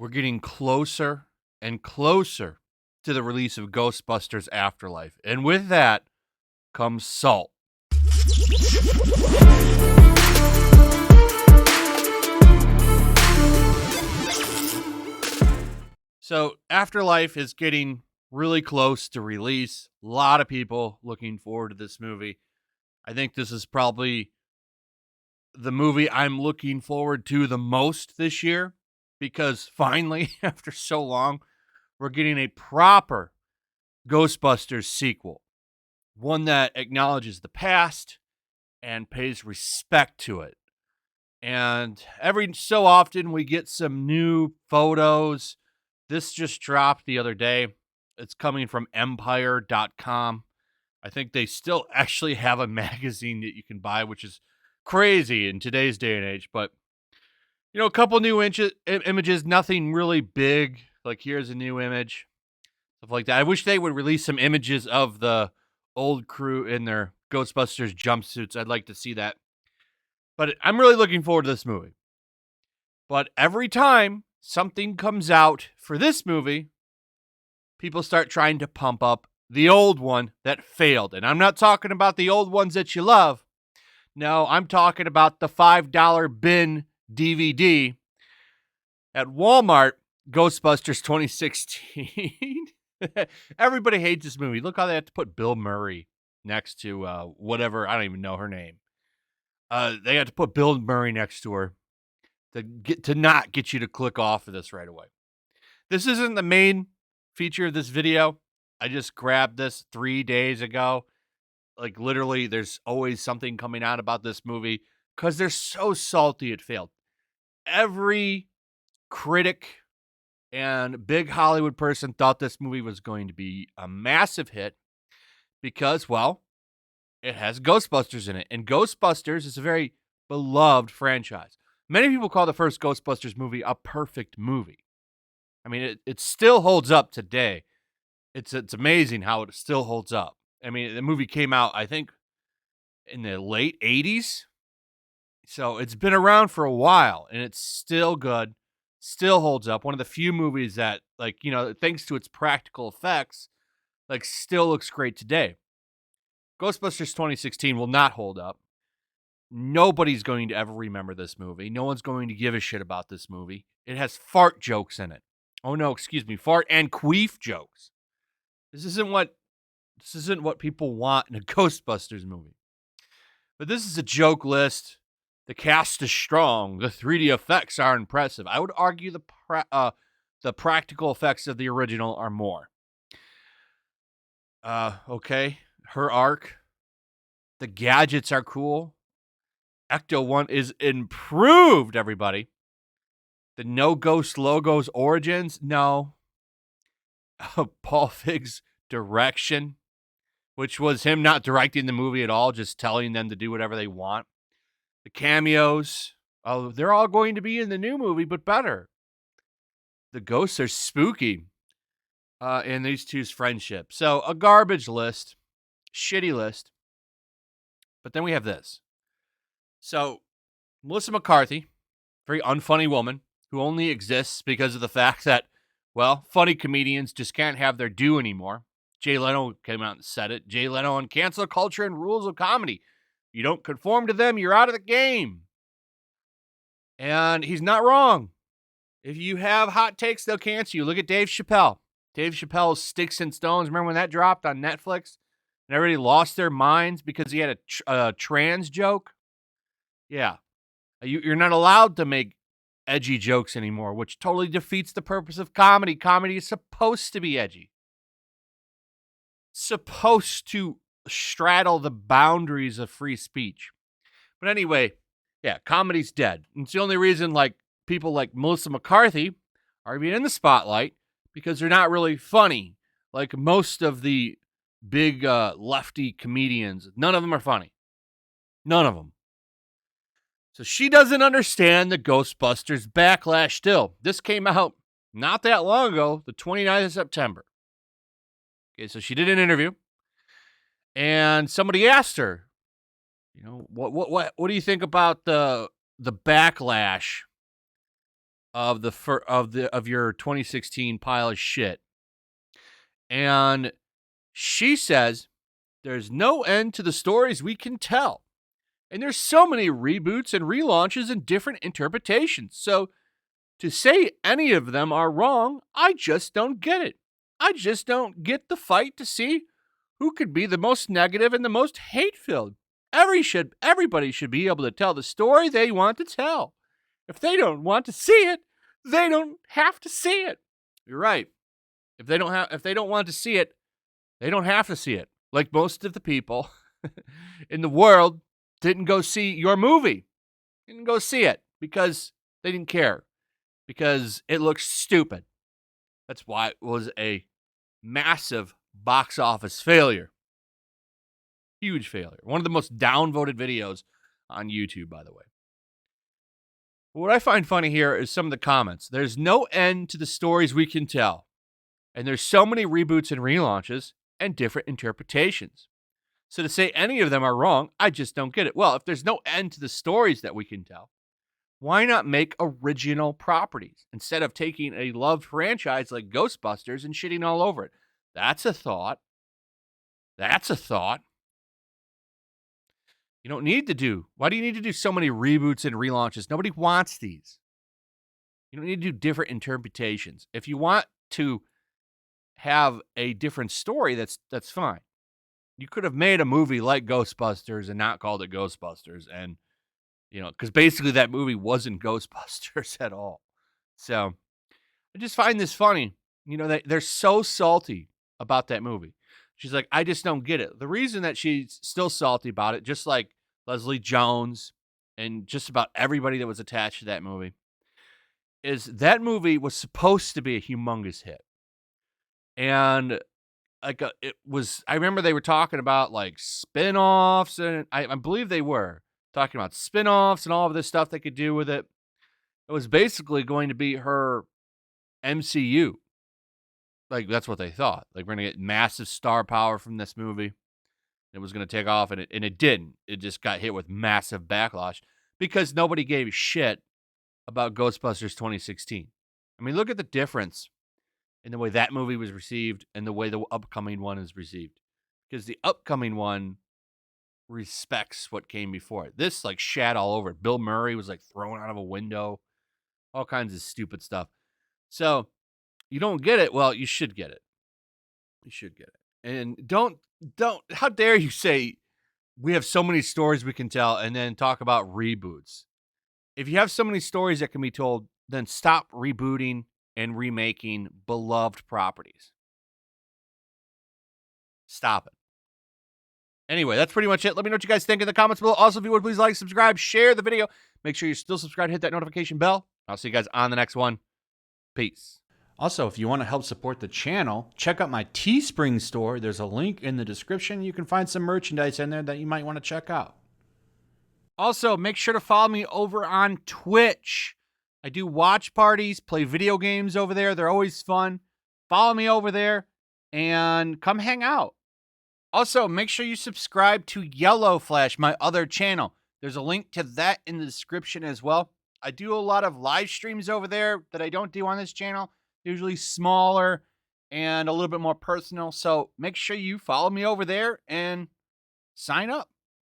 we're getting closer and closer to the release of Ghostbusters Afterlife. And with that comes salt. So, Afterlife is getting really close to release. A lot of people looking forward to this movie. I think this is probably the movie I'm looking forward to the most this year because finally, after so long, we're getting a proper Ghostbusters sequel. One that acknowledges the past and pays respect to it. And every so often we get some new photos. This just dropped the other day. It's coming from empire.com. I think they still actually have a magazine that you can buy, which is crazy in today's day and age. But, a couple new images, nothing really big. Like, here's a new image, stuff like that. I wish they would release some images of the old crew in their Ghostbusters jumpsuits. I'd like to see that. But I'm really looking forward to this movie. But every time something comes out for this movie, people start trying to pump up the old one that failed. And I'm not talking about the old ones that you love. No, I'm talking about the $5 bin DVD at Walmart, Ghostbusters 2016. Everybody hates this movie. Look how they have to put Bill Murray next to whatever. I don't even know her name. They had to put Bill Murray next to her to not get you to click off of this right away. This isn't the main feature of this video. I just grabbed this 3 days ago. Like, literally, there's always something coming out about this movie because they're so salty it failed. Every critic and big Hollywood person thought this movie was going to be a massive hit because, well, it has Ghostbusters in it. And Ghostbusters is a very beloved franchise. Many people call the first Ghostbusters movie a perfect movie. I mean, it still holds up today. It's amazing how it still holds up. I mean, the movie came out, I think, in the late 80s. So it's been around for a while, and it's still good, still holds up. One of the few movies that, thanks to its practical effects, still looks great today. Ghostbusters 2016 will not hold up. Nobody's going to ever remember this movie. No one's going to give a shit about this movie. It has fart jokes in it. Oh no, excuse me, fart and queef jokes. This isn't what people want in a Ghostbusters movie. But this is a joke list. The cast is strong. The 3D effects are impressive. I would argue the practical effects of the original are more. Okay. Her arc. The gadgets are cool. Ecto-1 is improved, everybody. The No Ghost Logo's origins? No. Paul Feig's direction, which was him not directing the movie at all, just telling them to do whatever they want. The cameos. Oh, they're all going to be in the new movie, but better. The ghosts are spooky. And these two's friendship. So a garbage list. Shitty list. But then we have this. So, Melissa McCarthy, very unfunny woman, who only exists because of the fact that, well, funny comedians just can't have their due anymore. Jay Leno came out and said it. Jay Leno on cancel culture and rules of comedy. You don't conform to them, you're out of the game. And he's not wrong. If you have hot takes, they'll cancel you. Look at Dave Chappelle. Dave Chappelle's Sticks and Stones. Remember when that dropped on Netflix? And everybody lost their minds because he had a trans joke? Yeah. You're not allowed to make edgy jokes anymore, which totally defeats the purpose of comedy. Comedy is supposed to be edgy. Supposed to straddle the boundaries of free speech. But anyway, yeah, comedy's dead. And it's the only reason people like Melissa McCarthy are even in the spotlight because they're not really funny. Like most of the big lefty comedians, none of them are funny. None of them. So she doesn't understand the Ghostbusters backlash still. This came out not that long ago, the 29th of September. Okay, so she did an interview, and somebody asked her, what do you think about the backlash of your 2016 pile of shit. And she says there's no end to the stories we can tell. And there's so many reboots and relaunches and different interpretations. So to say any of them are wrong, I just don't get it. I just don't get the fight to see who could be the most negative and the most hate-filled. Everybody should be able to tell the story they want to tell. If they don't want to see it, they don't have to see it. You're right. If they don't want to see it, they don't have to see it. Like most of the people in the world didn't go see your movie. Didn't go see it because they didn't care. Because it looks stupid. That's why it was a massive box office failure. Huge failure. One of the most downvoted videos on YouTube, by the way. What I find funny here is some of the comments. There's no end to the stories we can tell. And there's so many reboots and relaunches and different interpretations. So to say any of them are wrong, I just don't get it. Well, if there's no end to the stories that we can tell, why not make original properties instead of taking a loved franchise like Ghostbusters and shitting all over it? That's a thought. That's a thought. You don't need to do. Why do you need to do so many reboots and relaunches? Nobody wants these. You don't need to do different interpretations. If you want to have a different story, that's fine. You could have made a movie like Ghostbusters and not called it Ghostbusters, and because basically that movie wasn't Ghostbusters at all. So I just find this funny. They're so salty about that movie. She's like, I just don't get it. The reason that she's still salty about it, just like Leslie Jones and just about everybody that was attached to that movie, is that movie was supposed to be a humongous hit. And I remember they were talking about like spin-offs, and I believe they were talking about spin-offs and all of this stuff they could do with it. It was basically going to be her MCU. Like, that's what they thought. Like, we're going to get massive star power from this movie. It was going to take off, and it didn't. It just got hit with massive backlash because nobody gave a shit about Ghostbusters 2016. I mean, look at the difference in the way that movie was received and the way the upcoming one is received. Because the upcoming one respects what came before it. This, like, shat all over it. Bill Murray was, like, thrown out of a window. All kinds of stupid stuff. So, you don't get it? Well, you should get it. You should get it. And don't, how dare you say we have so many stories we can tell and then talk about reboots. If you have so many stories that can be told, then stop rebooting and remaking beloved properties. Stop it. Anyway, that's pretty much it. Let me know what you guys think in the comments below. Also, if you would, please like, subscribe, share the video. Make sure you're still subscribed. Hit that notification bell. I'll see you guys on the next one. Peace. Also, if you want to help support the channel, check out my Teespring store. There's a link in the description. You can find some merchandise in there that you might want to check out. Also, make sure to follow me over on Twitch. I do watch parties, play video games over there. They're always fun. Follow me over there and come hang out. Also, make sure you subscribe to YellowFlash, my other channel. There's a link to that in the description as well. I do a lot of live streams over there that I don't do on this channel. Usually smaller and a little bit more personal. So make sure you follow me over there and sign up.